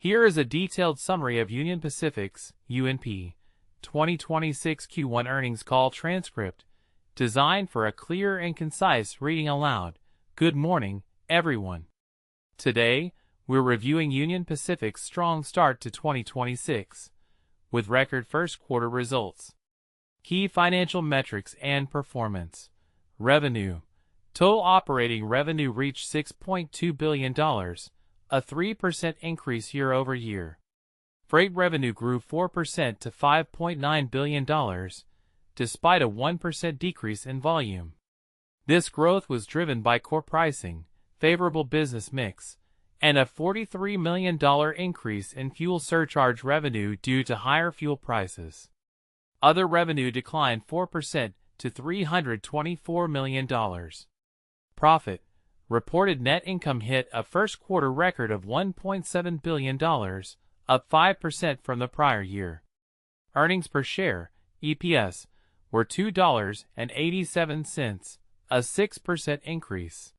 Here is a detailed summary of Union Pacific's UNP 2026 Q1 earnings call transcript, designed for a clear and concise reading aloud. Good morning, everyone. Today, we're reviewing Union Pacific's strong start to 2026, with record first quarter results. Key financial metrics and performance. Revenue. Total operating revenue reached $6.2 billion, a 3% increase year over year. Freight revenue grew 4% to $5.9 billion, despite a 1% decrease in volume. This growth was driven by core pricing, favorable business mix, and a $43 million increase in fuel surcharge revenue due to higher fuel prices. Other revenue declined 4% to $324 million. Profit. Reported net income hit a first quarter record of $1.7 billion, up 5% from the prior year. Earnings per share, EPS, were $2.87, a 6% increase.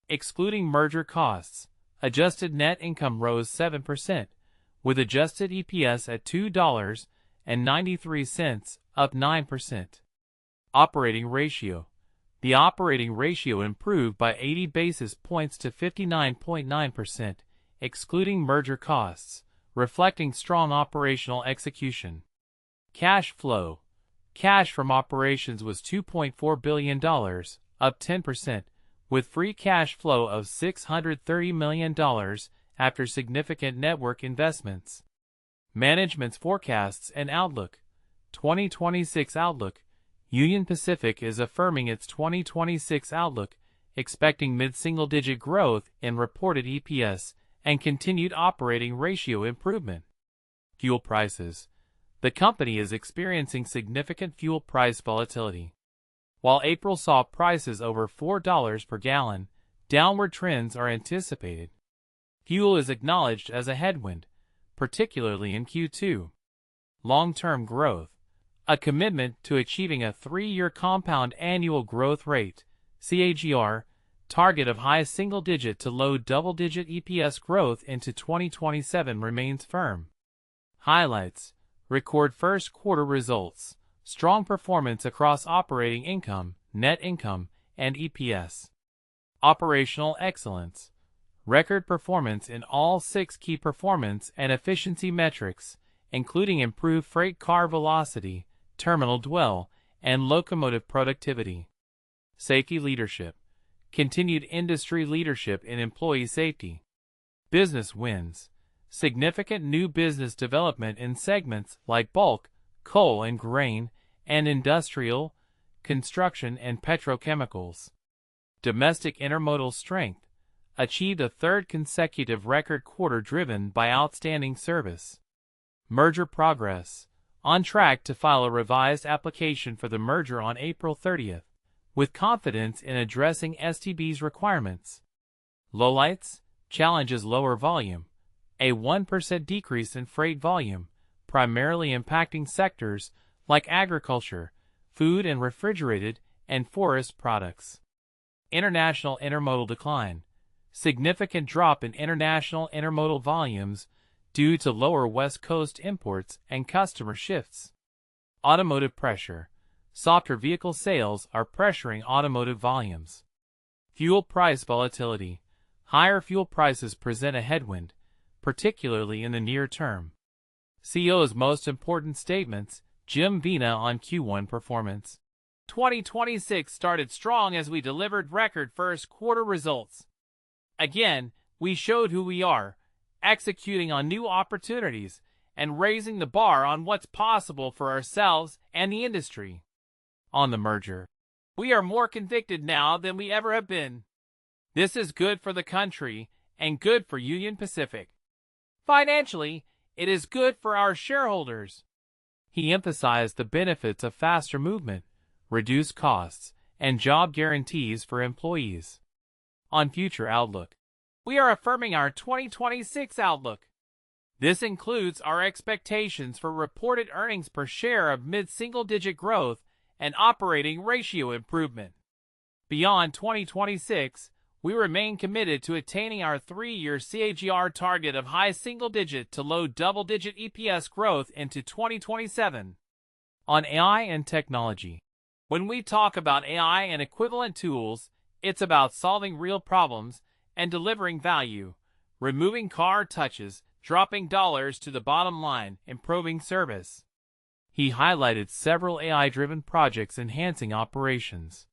Excluding merger costs, adjusted net income rose 7%, with adjusted EPS at $2.93, up 9%. Operating ratio. The operating ratio improved by 80 basis points to 59.9%, excluding merger costs, reflecting strong operational execution. Cash flow. Cash from operations was $2.4 billion, up 10%, with free cash flow of $630 million after significant network investments. Management's forecasts and outlook. 2026 outlook. Union Pacific is affirming its 2026 outlook, expecting mid-single-digit growth in reported EPS and continued operating ratio improvement. Fuel prices. The company is experiencing significant fuel price volatility. While April saw prices over $4 per gallon, downward trends are anticipated. Fuel is acknowledged as a headwind, particularly in Q2. Long-term growth. A commitment to achieving a 3-year compound annual growth rate, CAGR, target of high single-digit to low double-digit EPS growth into 2027 remains firm. Highlights. Record first quarter results. Strong performance across operating income, net income, and EPS. Operational excellence. Record performance in all 6 key performance and efficiency metrics, including improved freight car velocity, terminal dwell, and locomotive productivity. Safety leadership. Continued industry leadership in employee safety. Business wins. Significant new business development in segments like bulk, coal and grain, and industrial, construction and petrochemicals. Domestic intermodal strength. Achieved a 3rd consecutive record quarter driven by outstanding service. Merger progress. On track to file a revised application for the merger on April 30th, with confidence in addressing STB's requirements. Lowlights. Challenges lower volume. A 1% decrease in freight volume, primarily impacting sectors like agriculture, food and refrigerated, and forest products. International intermodal decline. Significant drop in international intermodal volumes due to lower West Coast imports and customer shifts. Automotive pressure. Softer vehicle sales are pressuring automotive volumes. Fuel price volatility. Higher fuel prices present a headwind, particularly in the near term. CEO's most important statements. Jim Vena on Q1 performance. 2026 started strong as we delivered record first quarter results. Again, we showed who we are, executing on new opportunities and raising the bar on what's possible for ourselves and the industry. On the merger, we are more convicted now than we ever have been. This is good for the country and good for Union Pacific. Financially, it is good for our shareholders. He emphasized the benefits of faster movement, reduced costs, and job guarantees for employees. On future outlook, we are affirming our 2026 outlook. This includes our expectations for reported earnings per share of mid-single-digit growth and operating ratio improvement. Beyond 2026, we remain committed to attaining our 3-year CAGR target of high single-digit to low double-digit EPS growth into 2027. On AI and technology. When we talk about AI and equivalent tools, it's about solving real problems and delivering value, removing car touches, dropping dollars to the bottom line, improving service. He highlighted several AI-driven projects enhancing operations.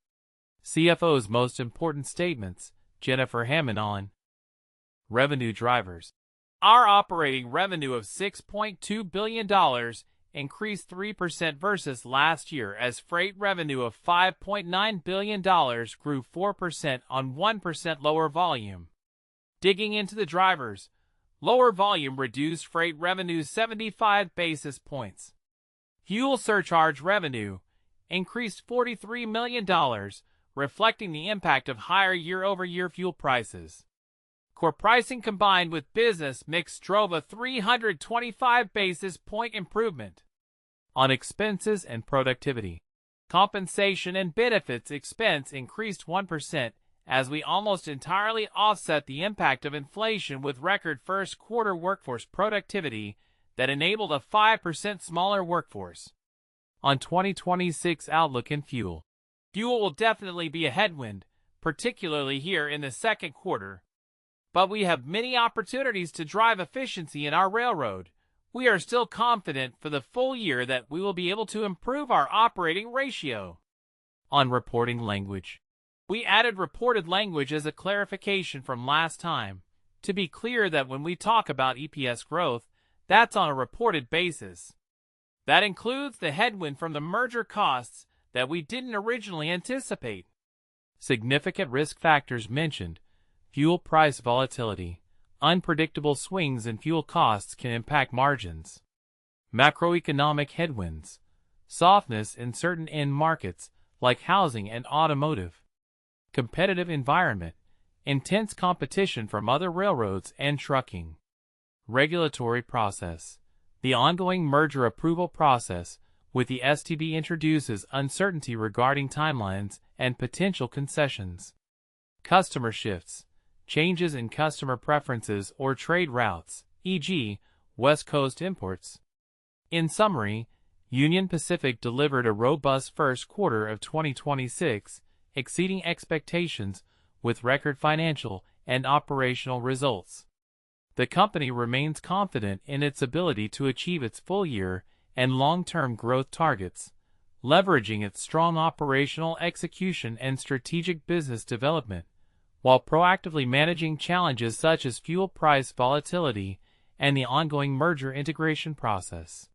CFO's most important statements, Jennifer Hammond on revenue drivers. Our operating revenue of $6.2 billion increased 3% versus last year as freight revenue of $5.9 billion grew 4% on 1% lower volume. Digging into the drivers, lower volume reduced freight revenue 75 basis points. Fuel surcharge revenue increased $43 million, reflecting the impact of higher year-over-year fuel prices. Core pricing combined with business mix drove a 325 basis point improvement. On expenses and productivity, compensation and benefits expense increased 1% as we almost entirely offset the impact of inflation with record first quarter workforce productivity that enabled a 5% smaller workforce. On 2026 outlook and fuel. Fuel will definitely be a headwind, particularly here in the second quarter. But we have many opportunities to drive efficiency in our railroad. We are still confident for the full year that we will be able to improve our operating ratio. On reporting language. We added reported language as a clarification from last time, to be clear that when we talk about EPS growth, that's on a reported basis. That includes the headwind from the merger costs that we didn't originally anticipate. Significant risk factors mentioned: fuel price volatility. Unpredictable swings in fuel costs can impact margins. Macroeconomic headwinds. Softness in certain end markets, like housing and automotive. Competitive environment. Intense competition from other railroads and trucking. Regulatory process. The ongoing merger approval process with the STB introduces uncertainty regarding timelines and potential concessions. Customer shifts. Changes in customer preferences or trade routes, e.g., West Coast imports. In summary, Union Pacific delivered a robust first quarter of 2026, exceeding expectations with record financial and operational results. The company remains confident in its ability to achieve its full-year and long-term growth targets, leveraging its strong operational execution and strategic business development, while proactively managing challenges such as fuel price volatility and the ongoing merger integration process.